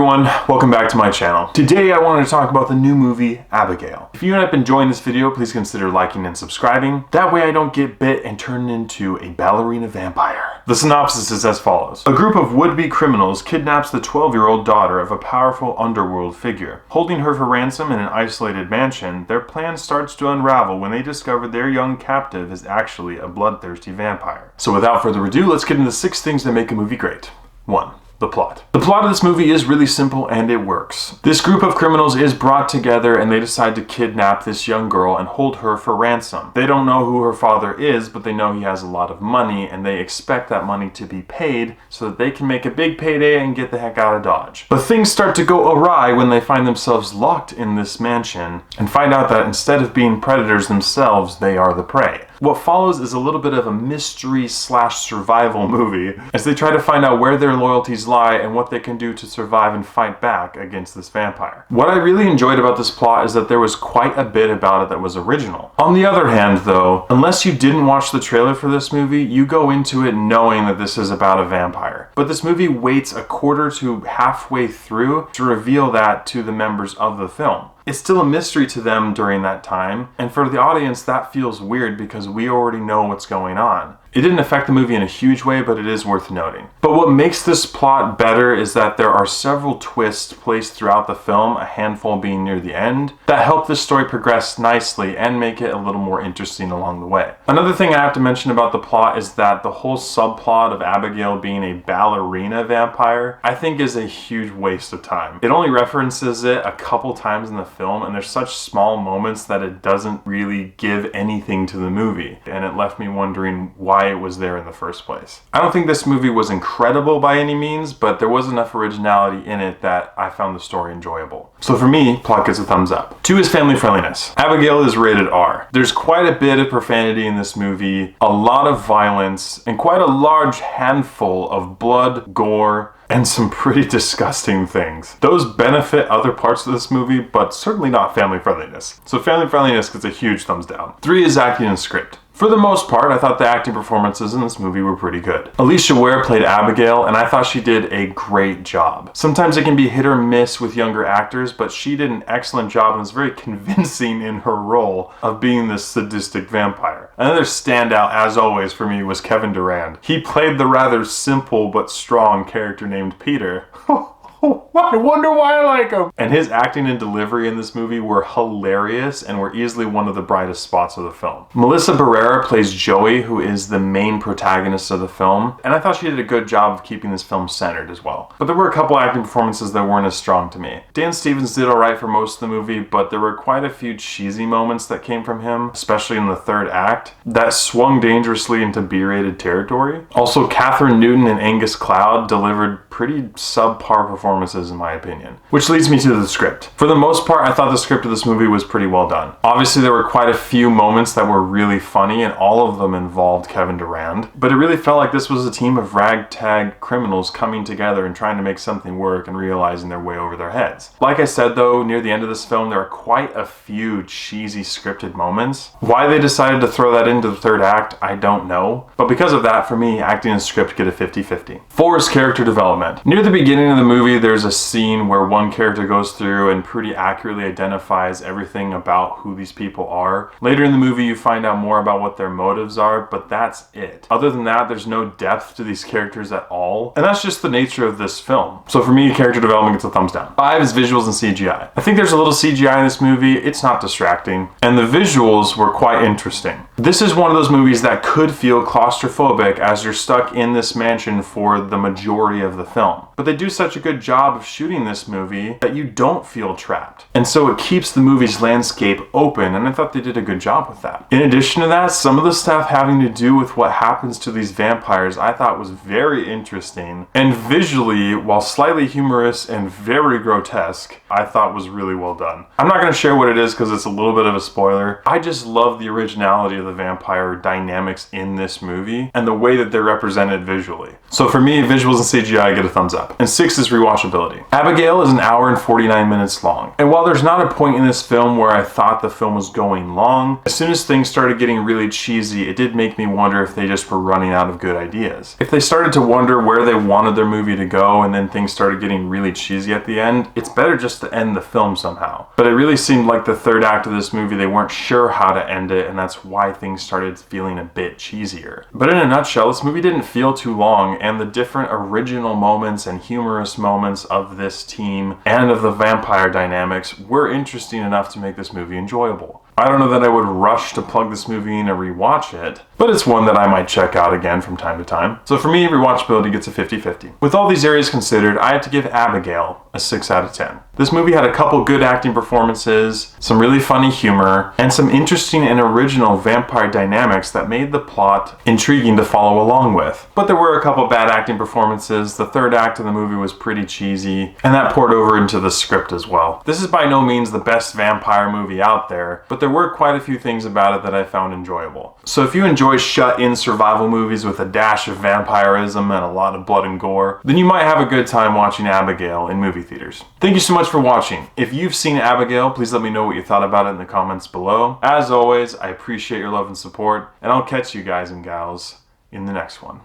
everyone, welcome back to my channel. Today I wanted to talk about the new movie, Abigail. If you end up enjoying this video, please consider liking and subscribing. That way I don't get bit and turn into a ballerina vampire. The synopsis is as follows. A group of would-be criminals kidnaps the 12-year-old daughter of a powerful underworld figure. Holding her for ransom in an isolated mansion, their plan starts to unravel when they discover their young captive is actually a bloodthirsty vampire. So without further ado, let's get into 6 things that make a movie great. 1. The plot. The plot of this movie is really simple and it works. This group of criminals is brought together and they decide to kidnap this young girl and hold her for ransom. They don't know who her father is, but they know he has a lot of money and they expect that money to be paid so that they can make a big payday and get the heck out of Dodge. But things start to go awry when they find themselves locked in this mansion and find out that instead of being predators themselves, they are the prey. What follows is a little bit of a mystery/survival movie as they try to find out where their loyalties lie and what they can do to survive and fight back against this vampire. What I really enjoyed about this plot is that there was quite a bit about it that was original. On the other hand though, unless you didn't watch the trailer for this movie, you go into it knowing that this is about a vampire. But this movie waits a quarter to halfway through to reveal that to the members of the film. It's still a mystery to them during that time, and for the audience that feels weird because we already know what's going on. It didn't affect the movie in a huge way, but it is worth noting. But what makes this plot better is that there are several twists placed throughout the film, a handful being near the end, that help the story progress nicely and make it a little more interesting along the way. Another thing I have to mention about the plot is that the whole subplot of Abigail being a ballerina vampire, I think is a huge waste of time. It only references it a couple times in the film, and there's such small moments that it doesn't really give anything to the movie, and it left me wondering why it was there in the first place. I don't think this movie was incredible by any means, but there was enough originality in it that I found the story enjoyable. So for me, plot gets a thumbs up. 2 is family friendliness. Abigail is rated R. There's quite a bit of profanity in this movie, a lot of violence, and quite a large handful of blood, gore, and some pretty disgusting things. Those benefit other parts of this movie, but certainly not family friendliness. So family friendliness gets a huge thumbs down. 3 is acting and script. For the most part, I thought the acting performances in this movie were pretty good. Alicia Ware played Abigail, and I thought she did a great job. Sometimes it can be hit or miss with younger actors, but she did an excellent job and was very convincing in her role of being this sadistic vampire. Another standout, as always, for me was Kevin Durand. He played the rather simple but strong character named Peter. I wonder why I like him. And his acting and delivery in this movie were hilarious and were easily one of the brightest spots of the film. Melissa Barrera plays Joey, who is the main protagonist of the film, and I thought she did a good job of keeping this film centered as well. But there were a couple acting performances that weren't as strong to me. Dan Stevens did alright for most of the movie, but there were quite a few cheesy moments that came from him, especially in the third act, that swung dangerously into B-rated territory. Also, Catherine Newton and Angus Cloud delivered pretty subpar performances in my opinion. Which leads me to the script. For the most part, I thought the script of this movie was pretty well done. Obviously, there were quite a few moments that were really funny, and all of them involved Kevin Durand. But it really felt like this was a team of ragtag criminals coming together and trying to make something work and realizing their way over their heads. Like I said though, near the end of this film, there are quite a few cheesy scripted moments. Why they decided to throw that into the third act, I don't know. But because of that, for me, acting and script get a 50-50. 4 is character development. Near the beginning of the movie, there's a scene where one character goes through and pretty accurately identifies everything about who these people are. Later in the movie, you find out more about what their motives are, but that's it. Other than that, there's no depth to these characters at all, and that's just the nature of this film. So for me, character development gets a thumbs down. 5 is visuals and CGI. I think there's a little CGI in this movie. It's not distracting, and the visuals were quite interesting. This is one of those movies that could feel claustrophobic as you're stuck in this mansion for the majority of the film. But they do such a good job of shooting this movie that you don't feel trapped. And so it keeps the movie's landscape open, and I thought they did a good job with that. In addition to that, some of the stuff having to do with what happens to these vampires I thought was very interesting, and visually, while slightly humorous and very grotesque, I thought was really well done. I'm not going to share what it is because it's a little bit of a spoiler. I just love the originality of the vampire dynamics in this movie and the way that they're represented visually. So for me, visuals and CGI get a thumbs up. And 6 is rewatchability. Abigail is an hour and 49 minutes long. And while there's not a point in this film where I thought the film was going long, as soon as things started getting really cheesy, it did make me wonder if they just were running out of good ideas. If they started to wonder where they wanted their movie to go and then things started getting really cheesy at the end, it's better just to end the film somehow. But it really seemed like the third act of this movie, they weren't sure how to end it, and that's why things started feeling a bit cheesier. But in a nutshell, this movie didn't feel too long, and the different original moments and humorous moments of this team and of the vampire dynamics were interesting enough to make this movie enjoyable. I don't know that I would rush to plug this movie in and rewatch it, but it's one that I might check out again from time to time. So for me, rewatchability gets a 50-50. With all these areas considered, I have to give Abigail a 6 out of 10. This movie had a couple good acting performances, some really funny humor, and some interesting and original vampire dynamics that made the plot intriguing to follow along with. But there were a couple bad acting performances, the third act of the movie was pretty cheesy, and that poured over into the script as well. This is by no means the best vampire movie out there, but there were quite a few things about it that I found enjoyable. So if you enjoy shut-in survival movies with a dash of vampirism and a lot of blood and gore, then you might have a good time watching Abigail in movie theaters. Thank you so much for watching. If you've seen Abigail, please let me know what you thought about it in the comments below. As always, I appreciate your love and support, and I'll catch you guys and gals in the next one.